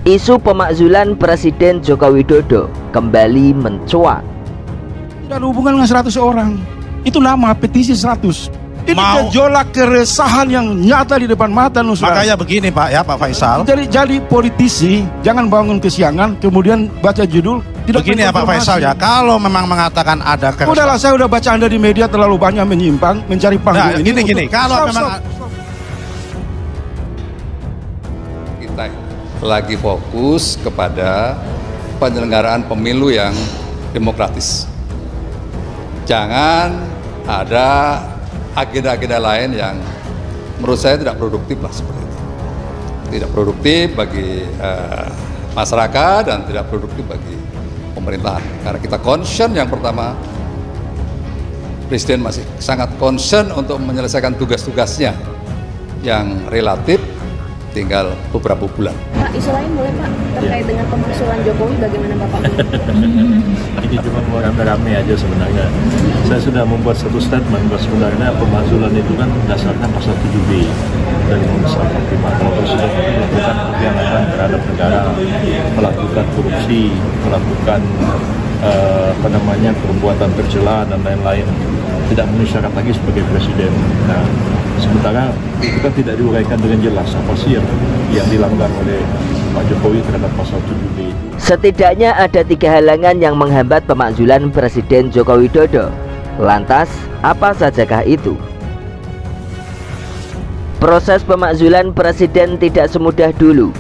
Isu pemakzulan Presiden Joko Widodo kembali mencuat. Tidak ada hubungan dengan 100 orang. Itu nama petisi 100. Ini gejolak keresahan yang nyata di depan mata Nusra. Makanya begini Pak ya, Pak Faisal. Jadi politisi jangan bangun kesiangan kemudian baca judul. Tidak begini ya Pak Faisal ya, kalau memang mengatakan ada keresahan. Udahlah, saya udah baca Anda di media terlalu banyak menyimpang, mencari panggung. Nah, gini, kalau memang kita lagi fokus kepada penyelenggaraan pemilu yang demokratis. Jangan ada agenda-agenda lain yang menurut saya tidak produktif lah seperti itu. Tidak produktif bagi masyarakat dan tidak produktif bagi pemerintahan. Karena kita concern yang pertama, Presiden masih sangat concern untuk menyelesaikan tugas-tugasnya yang relatif tinggal beberapa bulan. Pak, isu lain boleh Pak terkait dengan pemakzulan Jokowi, bagaimana Bapak? Ini cuma mau rame-rame aja sebenarnya. Saya sudah membuat satu statement bahwa sebenarnya pemakzulan itu kan dasarnya pasal 7B dari Undang-Undang 45. Kalau Presiden itu melakukan pengkhianatan terhadap negara, melakukan korupsi, melakukan perbuatan tercela dan lain-lain, tidak memenuhi syarat lagi sebagai presiden. Nah, sementara itu kan tidak diuraikan dengan jelas apa sih yang dilanggar oleh Pak Jokowi terhadap pasal 7B itu. Setidaknya ada 3 halangan yang menghambat pemakzulan Presiden Joko Widodo. Lantas, apa sajakah itu? Proses pemakzulan Presiden tidak semudah dulu.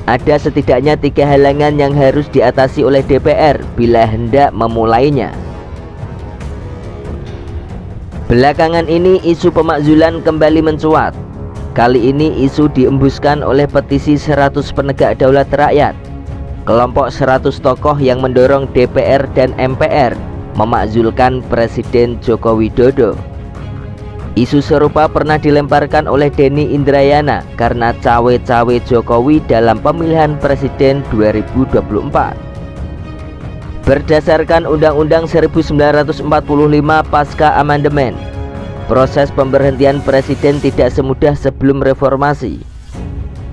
Ada setidaknya 3 halangan yang harus diatasi oleh DPR bila hendak memulainya. Belakangan ini isu pemakzulan kembali mencuat. Kali ini isu diembuskan oleh petisi 100 penegak daulat rakyat. Kelompok 100 tokoh yang mendorong DPR dan MPR memakzulkan Presiden Joko Widodo. Isu serupa pernah dilemparkan oleh Denny Indrayana karena cawe-cawe Jokowi dalam pemilihan presiden 2024. Berdasarkan Undang-Undang 1945 pasca amandemen, proses pemberhentian presiden tidak semudah sebelum reformasi.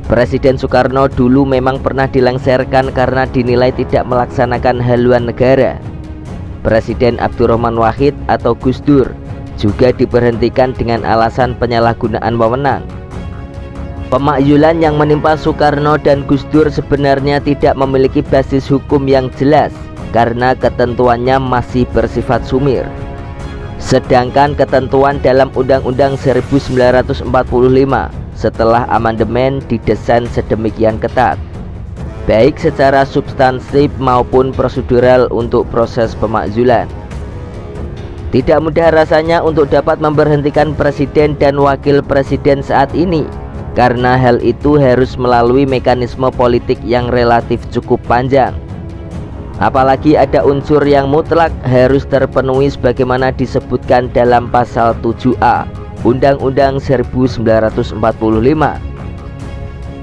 Presiden Soekarno dulu memang pernah dilengsarkan karena dinilai tidak melaksanakan haluan negara. Presiden Abdurrahman Wahid atau Gus Dur juga diberhentikan dengan alasan penyalahgunaan wewenang. Pemakzulan yang menimpa Soekarno dan Gus Dur sebenarnya tidak memiliki basis hukum yang jelas karena ketentuannya masih bersifat sumir. Sedangkan ketentuan dalam Undang-Undang 1945 setelah amandemen didesain sedemikian ketat, baik secara substansif maupun prosedural untuk proses pemakzulan. Tidak mudah rasanya untuk dapat memberhentikan presiden dan wakil presiden saat ini, karena hal itu harus melalui mekanisme politik yang relatif cukup panjang. Apalagi ada unsur yang mutlak harus terpenuhi sebagaimana disebutkan dalam pasal 7A Undang-Undang 1945,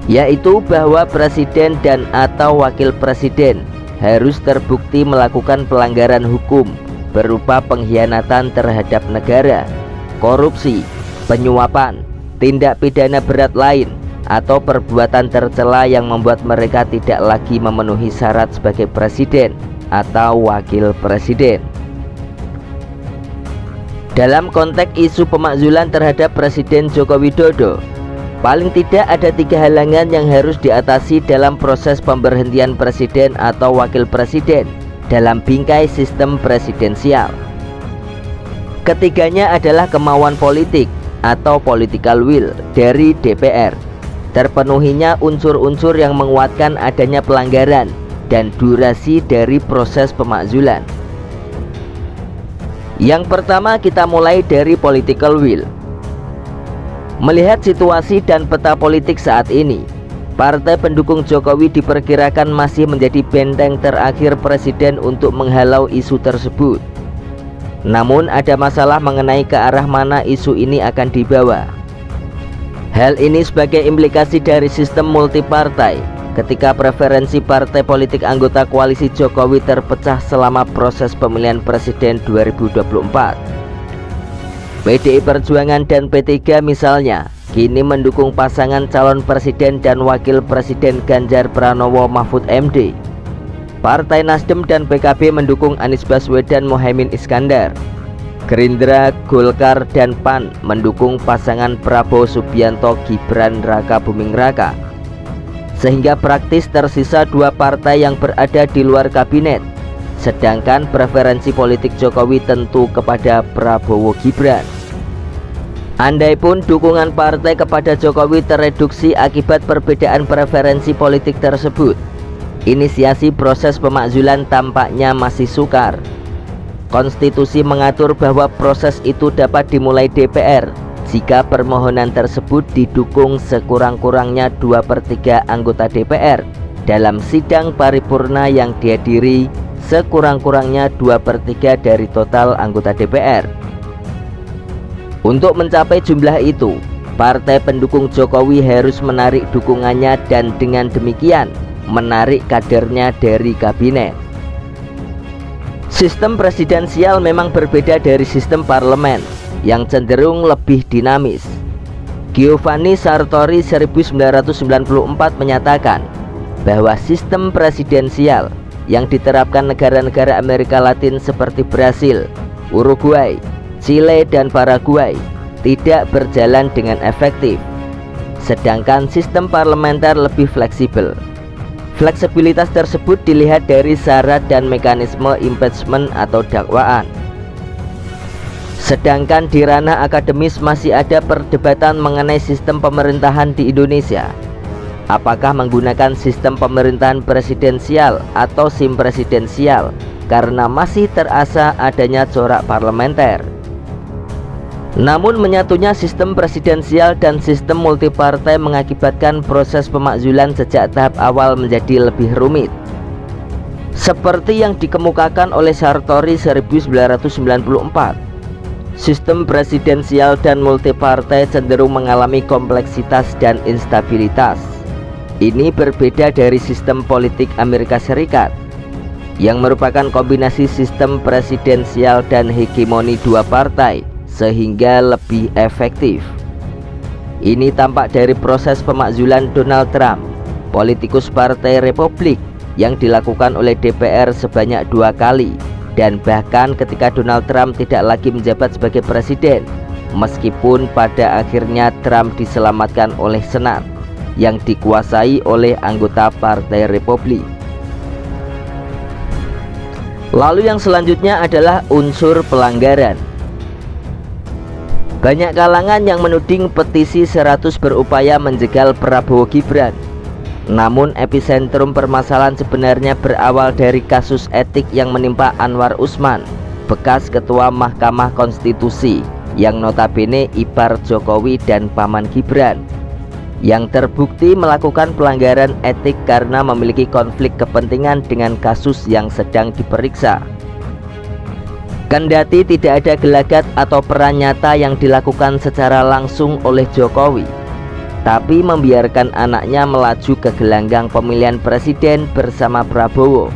yaitu bahwa presiden dan atau wakil presiden harus terbukti melakukan pelanggaran hukum berupa pengkhianatan terhadap negara, korupsi, penyuapan, tindak pidana berat lain, atau perbuatan tercela yang membuat mereka tidak lagi memenuhi syarat sebagai presiden atau wakil presiden. Dalam konteks isu pemakzulan terhadap Presiden Joko Widodo, paling tidak ada 3 halangan yang harus diatasi dalam proses pemberhentian presiden atau wakil presiden dalam bingkai sistem presidensial. Ketiganya adalah kemauan politik atau political will dari DPR, terpenuhinya unsur-unsur yang menguatkan adanya pelanggaran, dan durasi dari proses pemakzulan. Yang pertama, kita mulai dari political will. Melihat situasi dan peta politik saat ini, partai pendukung Jokowi diperkirakan masih menjadi benteng terakhir presiden untuk menghalau isu tersebut. Namun ada masalah mengenai ke arah mana isu ini akan dibawa. Hal ini sebagai implikasi dari sistem multipartai ketika preferensi partai politik anggota koalisi Jokowi terpecah selama proses pemilihan presiden 2024. PDI Perjuangan dan P3 misalnya kini mendukung pasangan calon presiden dan wakil presiden Ganjar Pranowo Mahfud MD. Partai Nasdem dan PKB mendukung Anies Baswedan Muhaimin Iskandar. Gerindra, Golkar, dan PAN mendukung pasangan Prabowo Subianto Gibran Raka Buming Raka. Sehingga praktis tersisa 2 partai yang berada di luar kabinet, sedangkan preferensi politik Jokowi tentu kepada Prabowo Gibran. Andaipun dukungan partai kepada Jokowi tereduksi akibat perbedaan preferensi politik tersebut, inisiasi proses pemakzulan tampaknya masih sukar. Konstitusi mengatur bahwa proses itu dapat dimulai DPR jika permohonan tersebut didukung sekurang-kurangnya 2/3 anggota DPR dalam sidang paripurna yang dihadiri sekurang-kurangnya 2/3 dari total anggota DPR. Untuk mencapai jumlah itu, partai pendukung Jokowi harus menarik dukungannya dan dengan demikian menarik kadernya dari kabinet. Sistem presidensial memang berbeda dari sistem parlemen yang cenderung lebih dinamis. Giovanni Sartori 1994 menyatakan bahwa sistem presidensial yang diterapkan negara-negara Amerika Latin seperti Brasil, Uruguay, Chile, dan Paraguay tidak berjalan dengan efektif, sedangkan sistem parlementer lebih fleksibel. Fleksibilitas tersebut dilihat dari syarat dan mekanisme impeachment atau dakwaan. Sedangkan di ranah akademis masih ada perdebatan mengenai sistem pemerintahan di Indonesia. Apakah menggunakan sistem pemerintahan presidensial atau simpresidensial, karena masih terasa adanya corak parlementer. Namun menyatunya sistem presidensial dan sistem multipartai mengakibatkan proses pemakzulan sejak tahap awal menjadi lebih rumit. Seperti yang dikemukakan oleh Sartori 1994, sistem presidensial dan multipartai cenderung mengalami kompleksitas dan instabilitas. Ini berbeda dari sistem politik Amerika Serikat yang merupakan kombinasi sistem presidensial dan hegemoni 2 partai, sehingga lebih efektif. Ini tampak dari proses pemakzulan Donald Trump, politikus Partai Republik, yang dilakukan oleh DPR sebanyak 2 kali, dan bahkan ketika Donald Trump tidak lagi menjabat sebagai presiden, meskipun pada akhirnya Trump diselamatkan oleh Senat yang dikuasai oleh anggota Partai Republik. Lalu yang selanjutnya adalah unsur pelanggaran. Banyak kalangan yang menuding petisi 100 berupaya menjegal Prabowo Gibran. Namun epicentrum permasalahan sebenarnya berawal dari kasus etik yang menimpa Anwar Usman, bekas Ketua Mahkamah Konstitusi, yang notabene ipar Jokowi dan paman Gibran, yang terbukti melakukan pelanggaran etik karena memiliki konflik kepentingan dengan kasus yang sedang diperiksa. Kendati tidak ada gelagat atau peran nyata yang dilakukan secara langsung oleh Jokowi, tapi membiarkan anaknya melaju ke gelanggang pemilihan presiden bersama Prabowo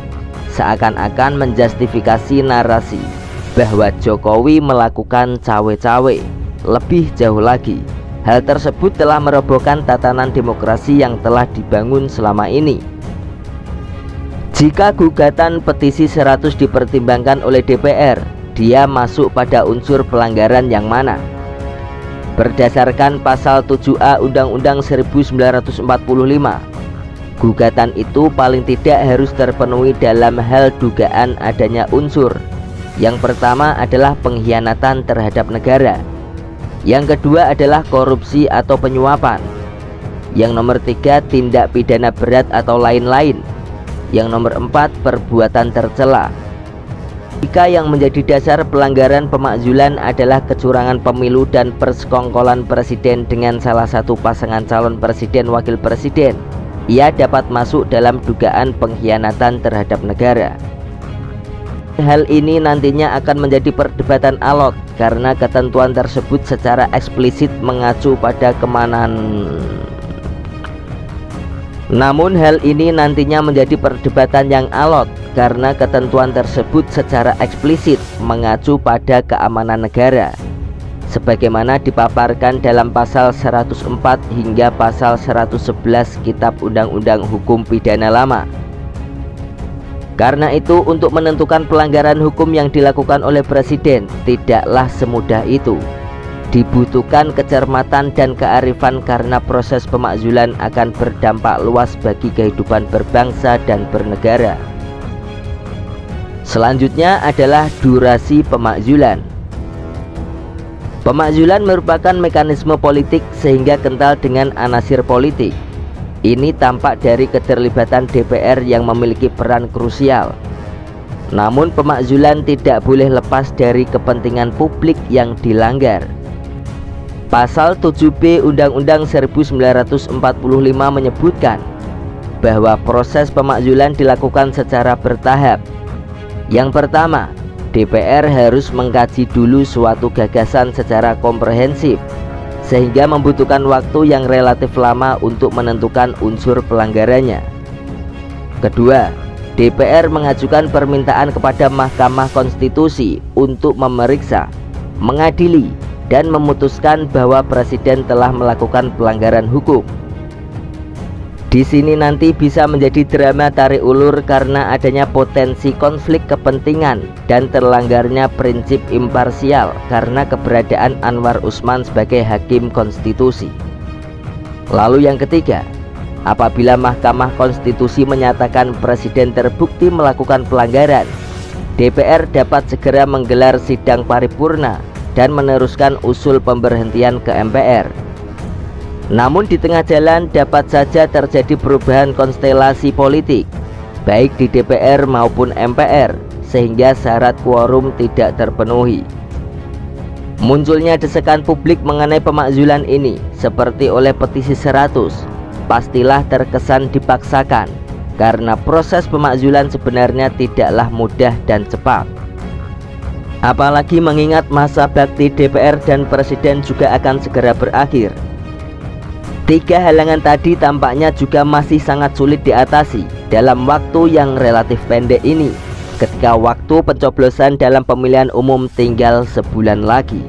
seakan-akan menjustifikasi narasi bahwa Jokowi melakukan cawe-cawe. Lebih jauh lagi, hal tersebut telah merobohkan tatanan demokrasi yang telah dibangun selama ini. Jika gugatan petisi 100 dipertimbangkan oleh DPR, dia masuk pada unsur pelanggaran yang mana? Berdasarkan pasal 7A Undang-Undang 1945, gugatan itu paling tidak harus terpenuhi dalam hal dugaan adanya unsur. Yang pertama adalah pengkhianatan terhadap negara. Yang kedua adalah korupsi atau penyuapan. Yang nomor 3 tindak pidana berat atau lain-lain. Yang nomor 4 perbuatan tercela. Jika yang menjadi dasar pelanggaran pemakzulan adalah kecurangan pemilu dan persekongkolan presiden dengan salah satu pasangan calon presiden wakil presiden, ia dapat masuk dalam dugaan pengkhianatan terhadap negara. Hal ini nantinya akan menjadi perdebatan alot karena ketentuan tersebut secara eksplisit mengacu pada kemenangan. Namun hal ini nantinya menjadi perdebatan yang alot karena ketentuan tersebut secara eksplisit mengacu pada keamanan negara. sebagaimana dipaparkan dalam pasal 104 hingga pasal 111 Kitab Undang-Undang Hukum Pidana Lama. Karena itu, untuk menentukan pelanggaran hukum yang dilakukan oleh Presiden tidaklah semudah itu. Dibutuhkan kecermatan dan kearifan karena proses pemakzulan akan berdampak luas bagi kehidupan berbangsa dan bernegara. Selanjutnya adalah durasi pemakzulan. Pemakzulan merupakan mekanisme politik sehingga kental dengan anasir politik. Ini tampak dari keterlibatan DPR yang memiliki peran krusial. Namun pemakzulan tidak boleh lepas dari kepentingan publik yang dilanggar. Pasal 7B Undang-Undang 1945 menyebutkan bahwa proses pemakzulan dilakukan secara bertahap. Yang pertama, DPR harus mengkaji dulu suatu gagasan secara komprehensif, sehingga membutuhkan waktu yang relatif lama untuk menentukan unsur pelanggarannya. Kedua, DPR mengajukan permintaan kepada Mahkamah Konstitusi untuk memeriksa, mengadili, dan memutuskan bahwa Presiden telah melakukan pelanggaran hukum. Di sini nanti bisa menjadi drama tarik ulur karena adanya potensi konflik kepentingan dan terlanggarnya prinsip imparsial karena keberadaan Anwar Usman sebagai hakim konstitusi. Lalu yang ketiga, apabila Mahkamah Konstitusi menyatakan Presiden terbukti melakukan pelanggaran, DPR dapat segera menggelar sidang paripurna dan meneruskan usul pemberhentian ke MPR. Namun di tengah jalan dapat saja terjadi perubahan konstelasi politik, baik di DPR maupun MPR, sehingga syarat quorum tidak terpenuhi. Munculnya desakan publik mengenai pemakzulan ini, seperti oleh petisi 100, pastilah terkesan dipaksakan, karena proses pemakzulan sebenarnya tidaklah mudah dan cepat. Apalagi mengingat masa bakti DPR dan Presiden juga akan segera berakhir. Tiga halangan tadi tampaknya juga masih sangat sulit diatasi dalam waktu yang relatif pendek ini, ketika waktu pencoblosan dalam pemilihan umum tinggal sebulan lagi.